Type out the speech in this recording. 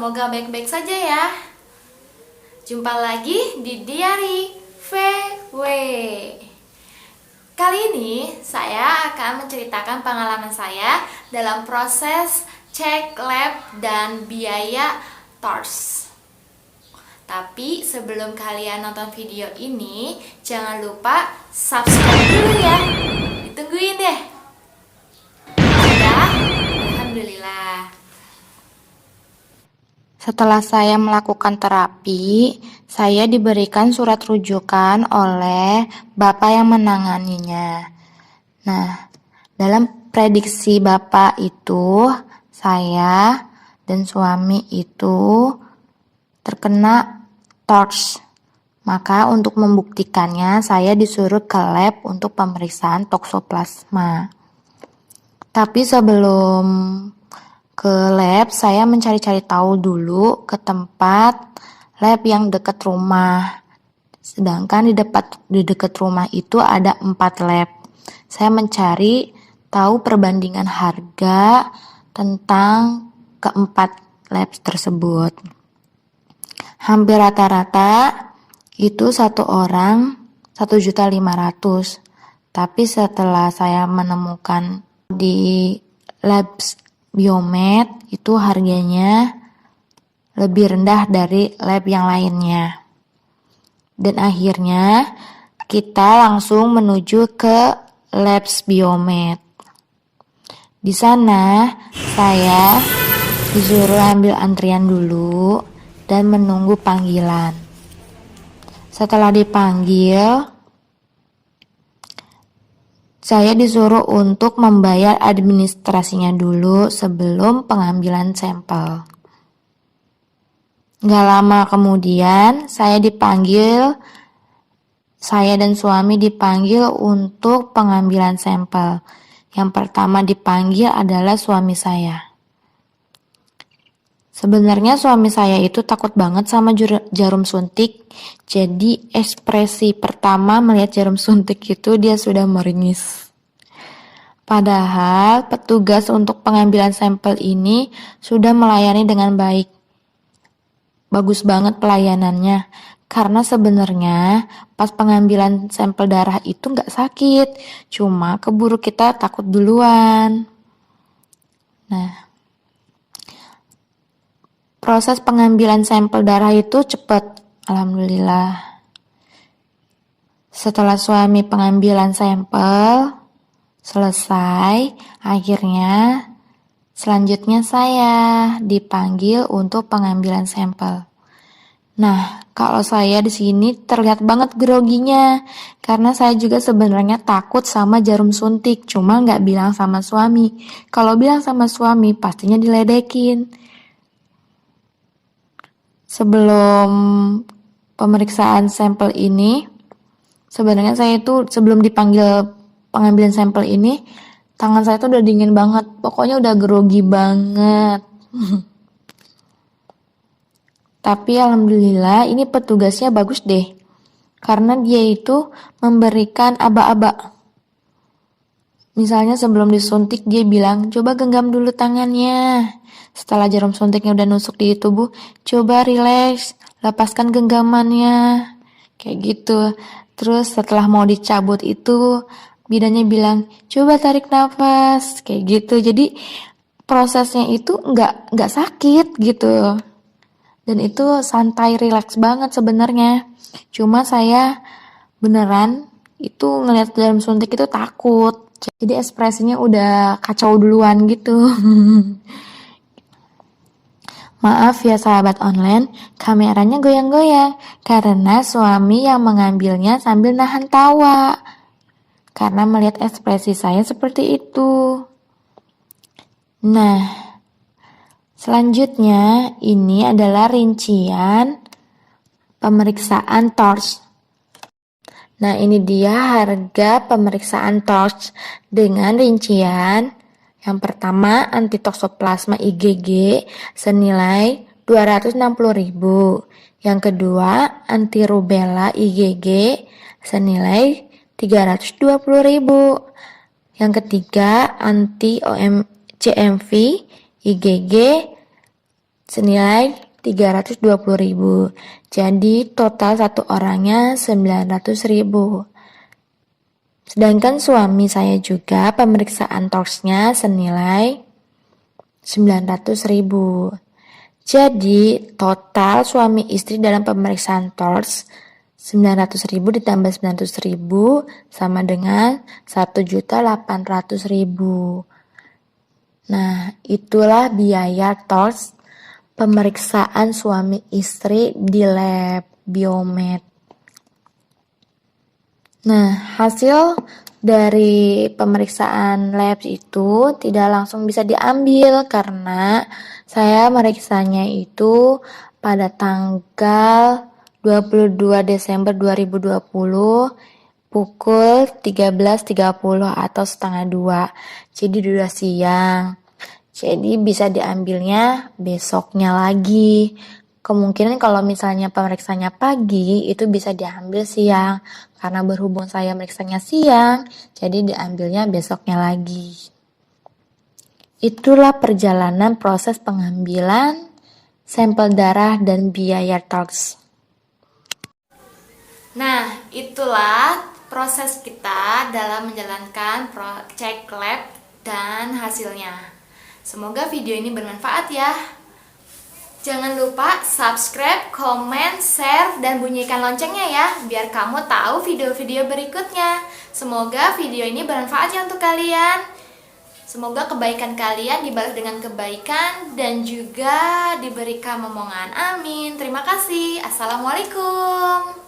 semoga baik-baik saja ya. Jumpa lagi di Diary VW. Kali ini saya akan menceritakan pengalaman saya dalam proses cek lab dan biaya TORS. Tapi sebelum kalian nonton video ini, jangan lupa subscribe dulu ya. Ditungguin deh. Sudah? Alhamdulillah. Setelah saya melakukan terapi, saya diberikan surat rujukan oleh Bapak yang menanganinya. Nah, dalam prediksi Bapak itu, saya dan suami itu terkena TORS. Maka untuk membuktikannya, saya disuruh ke lab untuk pemeriksaan toksoplasma. Tapi sebelum ke lab, saya mencari-cari tahu dulu ke tempat lab yang dekat rumah. Sedangkan di dekat rumah itu ada 4 lab. Saya mencari tahu perbandingan harga tentang keempat lab tersebut. Hampir rata-rata itu satu orang 1.500.000. Tapi setelah saya menemukan di lab Biomed itu harganya lebih rendah dari lab yang lainnya. Dan akhirnya kita langsung menuju ke lab Biomed. Di sana saya disuruh ambil antrian dulu dan menunggu panggilan. Setelah dipanggil, saya disuruh untuk membayar administrasinya dulu sebelum pengambilan sampel. Gak lama kemudian, saya dan suami dipanggil untuk pengambilan sampel. Yang pertama dipanggil adalah suami saya. Sebenarnya suami saya itu takut banget sama jarum suntik. Jadi ekspresi pertama melihat jarum suntik itu dia sudah meringis. Padahal petugas untuk pengambilan sampel ini sudah melayani dengan baik. Bagus banget pelayanannya. Karena sebenarnya pas pengambilan sampel darah itu nggak sakit. Cuma keburu kita takut duluan. Nah, proses pengambilan sampel darah itu cepat, alhamdulillah. Setelah suami pengambilan sampel selesai, akhirnya selanjutnya saya dipanggil untuk pengambilan sampel. Nah, kalau saya di sini terlihat banget groginya, karena saya juga sebenarnya takut sama jarum suntik, cuma nggak bilang sama suami. Kalau bilang sama suami, pastinya diledekin. Sebelum pemeriksaan sampel ini, sebenarnya saya itu sebelum dipanggil pengambilan sampel ini, tangan saya itu udah dingin banget. Pokoknya udah grogi banget. Tapi alhamdulillah ini petugasnya bagus deh. Karena dia itu memberikan aba-aba. Misalnya sebelum disuntik dia bilang, coba genggam dulu tangannya. Setelah jarum suntiknya udah nusuk di tubuh, coba relax, lepaskan genggamannya. Kayak gitu. Terus setelah mau dicabut itu, bidannya bilang, coba tarik nafas. Kayak gitu. Jadi prosesnya itu nggak sakit gitu. Dan itu santai, relax banget sebenarnya. Cuma saya beneran itu ngelihat jarum suntik itu takut. Jadi ekspresinya udah kacau duluan gitu. Maaf ya sahabat online, kameranya goyang-goyang karena suami yang mengambilnya sambil nahan tawa. Karena melihat ekspresi saya seperti itu. Nah, selanjutnya ini adalah rincian pemeriksaan TORS. Nah, ini dia harga pemeriksaan TORS dengan rincian. Yang pertama, antitoksoplasma IgG senilai 260.000. Yang kedua, antirubella IgG senilai 320.000. Yang ketiga, anti-CMV IgG senilai 320.000. Jadi total satu orangnya 900.000. Sedangkan suami saya juga pemeriksaan torsnya senilai 900.000. Jadi total suami istri dalam pemeriksaan tors 900.000 ditambah 900.000 sama dengan 1.800.000. Nah, itulah biaya tors pemeriksaan suami istri di lab biomed. Nah, hasil dari pemeriksaan lab itu tidak langsung bisa diambil karena saya meriksanya itu pada tanggal 22 Desember 2020 pukul 13.30 atau setengah 2. Jadi udah siang. Jadi bisa diambilnya besoknya lagi. Kemungkinan kalau misalnya pemeriksanya pagi itu bisa diambil siang. Karena berhubung saya meriksanya siang, jadi diambilnya besoknya lagi. Itulah perjalanan proses pengambilan sampel darah dan biaya toks. Nah, itulah proses kita dalam menjalankan cek lab dan hasilnya. Semoga video ini bermanfaat ya. Jangan lupa subscribe, komen, share, dan bunyikan loncengnya ya, biar kamu tahu video-video berikutnya. Semoga video ini bermanfaat ya untuk kalian. Semoga kebaikan kalian dibalas dengan kebaikan dan juga diberikan momongan. Amin. Terima kasih. Assalamualaikum.